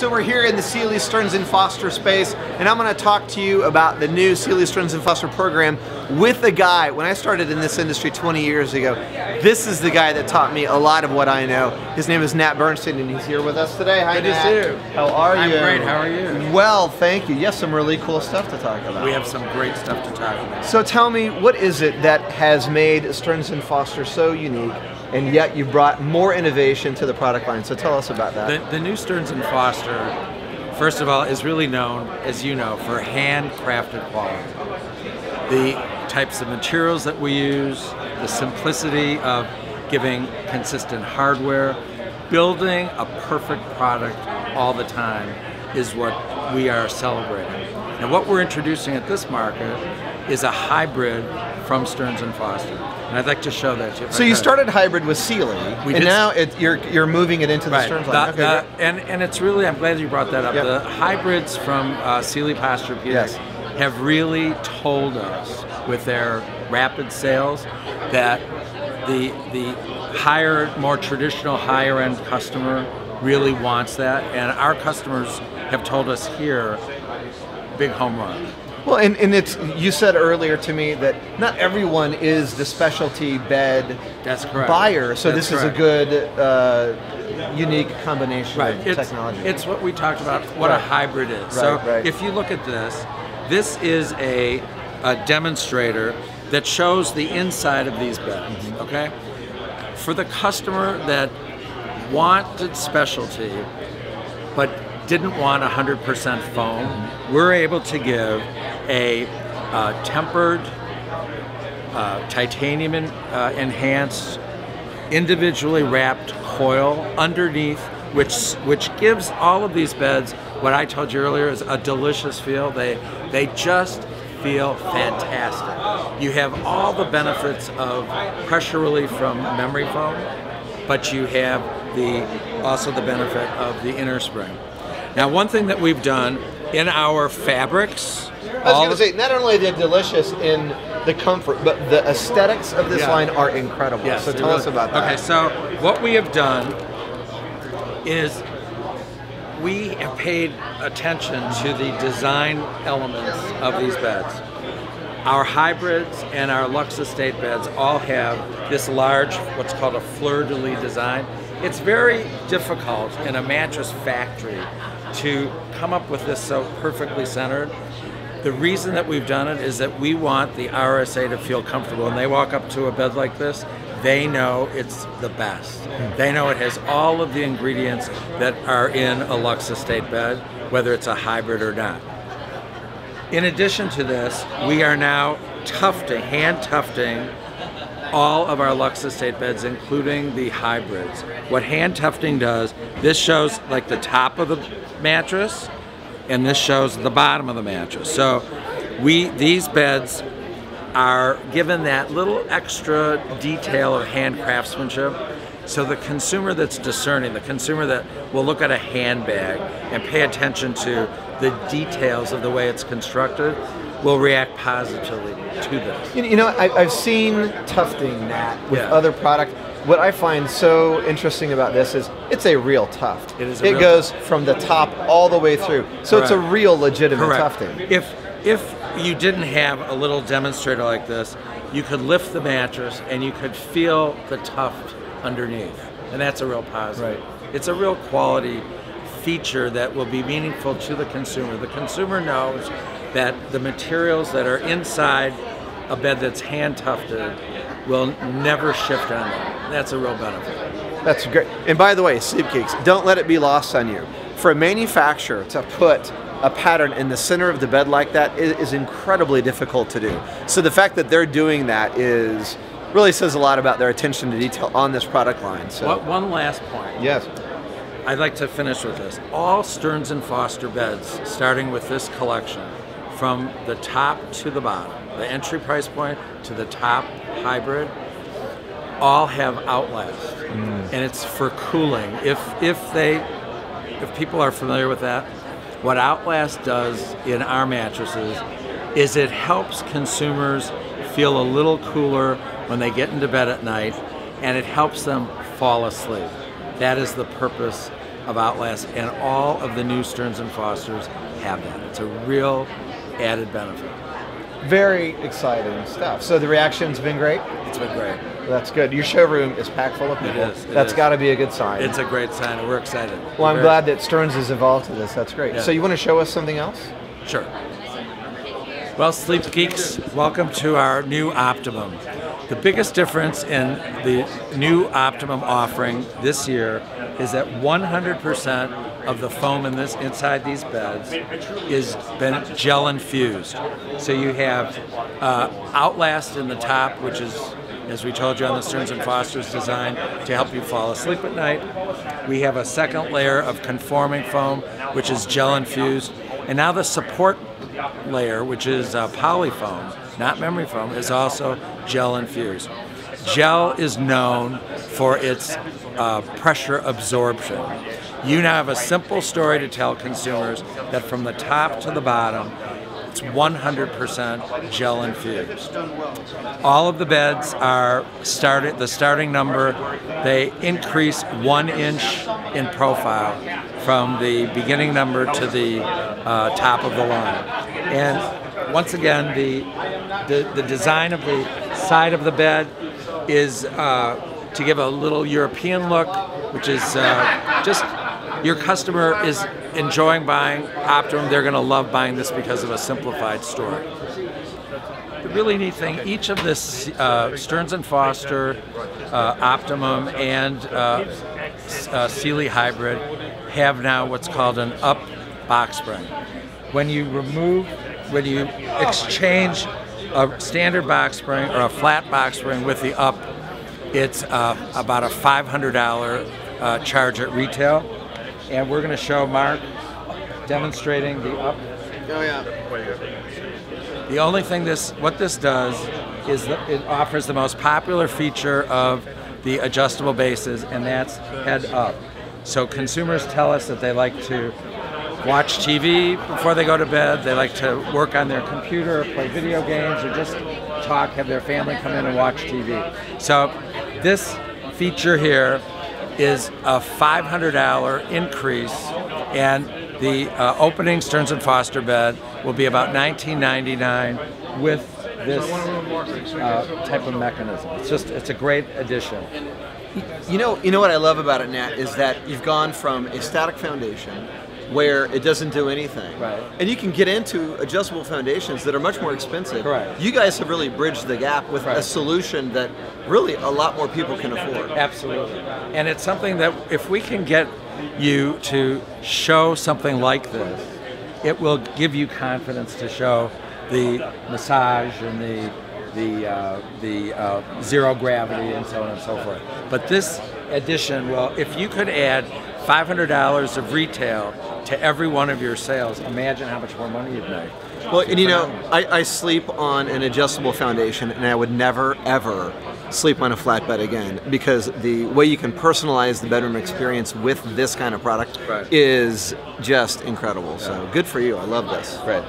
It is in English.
So we're here in the Sealy, Stearns & Foster space, and I'm going to talk to you about the new Sealy, Stearns & Foster program with a guy. When I started in this industry 20 years ago, this is the guy that taught me a lot of what I know. His name is Nat Bernstein, and he's here with us today. Hi, Good Nat. to see you. How are you? I'm great. How are you? Well, thank you. Yes, some really cool stuff to talk about. We have some great stuff to talk about. So tell me, what is it that has made Stearns & Foster so unique, and yet you brought more innovation to the product line? So tell us about that. The new Stearns & Foster, first of all, is really known, as you know, for handcrafted quality. The types of materials that we use, the simplicity of giving consistent hardware, building a perfect product all the time is what we are celebrating. And what we're introducing at this market is a hybrid from Stearns & Foster. And I'd like to show that to you. So you started hybrid with Sealy, and now you're moving it into the Stearns line. Okay, and it's really, I'm glad you brought that up. Yep. The hybrids from Sealy Posturepedic have really told us with their rapid sales that the higher, more traditional, higher end customer really wants that, and our customers have told us here, big home run. Well, and it's, you said earlier to me that not everyone is the specialty bed buyer, so this is a good, unique combination of technology. It's what we talked about, what a hybrid is. If you look at this is a demonstrator that shows the inside of these beds, okay? For the customer that wanted specialty, but didn't want 100% foam, we're able to give a tempered, titanium enhanced, individually wrapped coil underneath, which gives all of these beds what I told you earlier is a delicious feel. They just feel fantastic. You have all the benefits of pressure relief from memory foam, but you have also the benefit of the inner spring. Now, one thing that we've done in our fabrics, I was going to say, not only are they delicious in the comfort, but the aesthetics of this line are incredible. Yes, so tell us about that. Okay, so what we have done is we have paid attention to the design elements of these beds. Our hybrids and our Luxe Estate beds all have this large, what's called a fleur-de-lis design. It's very difficult in a mattress factory to come up with this so perfectly centered. The reason that we've done it is that we want the RSA to feel comfortable. When they walk up to a bed like this, they know it's the best. They know it has all of the ingredients that are in a Luxe Estate bed, whether it's a hybrid or not. In addition to this, we are now hand tufting all of our Luxe Estate beds, including the hybrids. What hand tufting does, this shows like the top of the mattress, and this shows the bottom of the mattress. So these beds are given that little extra detail of hand craftsmanship. So the consumer that's discerning, the consumer that will look at a handbag and pay attention to the details of the way it's constructed, will react positively to this. You know, I've seen tufting, Nat, with other product. What I find so interesting about this is it's a real tuft. It goes from the top all the way through. So it's a real legitimate tufting. If you didn't have a little demonstrator like this, you could lift the mattress and you could feel the tuft underneath. And that's a real positive. It's a real quality feature that will be meaningful to the consumer. The consumer knows that the materials that are inside a bed that's hand tufted will never shift on them. That's a real benefit. That's great. And by the way, Sleep Geeks, don't let it be lost on you. For a manufacturer to put a pattern in the center of the bed like that is incredibly difficult to do. So the fact that they're doing that really says a lot about their attention to detail on this product line. So one last point. Yes. I'd like to finish with this. All Stearns & Foster beds, starting with this collection, from the top to the bottom, the entry price point to the top hybrid, all have Outlast, and it's for cooling. If people are familiar with that, what Outlast does in our mattresses is it helps consumers feel a little cooler when they get into bed at night, and it helps them fall asleep. That is the purpose of Outlast, and all of the new Stearns & Fosters have that. It's a real added benefit. Very exciting stuff. So the reaction's been great? It's been great. That's good. Your showroom is packed full of people. It is. That's got to be a good sign. It's a great sign, and we're excited. Well, I'm glad that Stearns has evolved to this. That's great. Yeah. So you want to show us something else? Sure. Well, Sleep Geeks, welcome to our new Optimum. The biggest difference in the new Optimum offering this year is that 100% of the foam inside these beds is been gel infused. So you have Outlast in the top, which is, as we told you, on the Stearns & Foster's design to help you fall asleep at night. We have a second layer of conforming foam, which is gel infused. And now the support layer, which is poly foam, not memory foam, is also gel infused. Gel is known for its pressure absorption. You now have a simple story to tell consumers that from the top to the bottom, it's 100% gel infused. All of the beds are the starting number, they increase 1 inch in profile from the beginning number to the top of the line. And once again, the design of the side of the bed is to give a little European look, which is just your customer is enjoying buying Optimum. They're going to love buying this because of a simplified story. The really neat thing, each of this Stearns & Foster, Optimum, and Sealy Hybrid have now what's called an up box spring. When you exchange a standard box spring or a flat box spring with the up, it's about a $500 charge at retail. And we're going to show Mark demonstrating the up. Oh yeah. The only thing what this does is that it offers the most popular feature of the adjustable bases, and that's head up. So consumers tell us that they like to watch TV before they go to bed, they like to work on their computer, play video games, or just talk, have their family come in and watch TV. So this feature here is a $500 increase, and the opening Stearns & Foster bed will be about $19.99 with this type of mechanism. It's a great addition. You know what I love about it, Nat, is that you've gone from a static foundation where it doesn't do anything. Right. And you can get into adjustable foundations that are much more expensive. Correct. You guys have really bridged the gap with a solution that really a lot more people can afford. Absolutely. And it's something that if we can get you to show something like this, it will give you confidence to show the massage and the zero gravity and so on and so forth. But this addition will, if you could add $500 of retail to every one of your sales, imagine how much more money you'd make. Well, and you know, I sleep on an adjustable foundation, and I would never, ever sleep on a flat bed again, because the way you can personalize the bedroom experience with this kind of product is just incredible. So good for you. I love this. Right.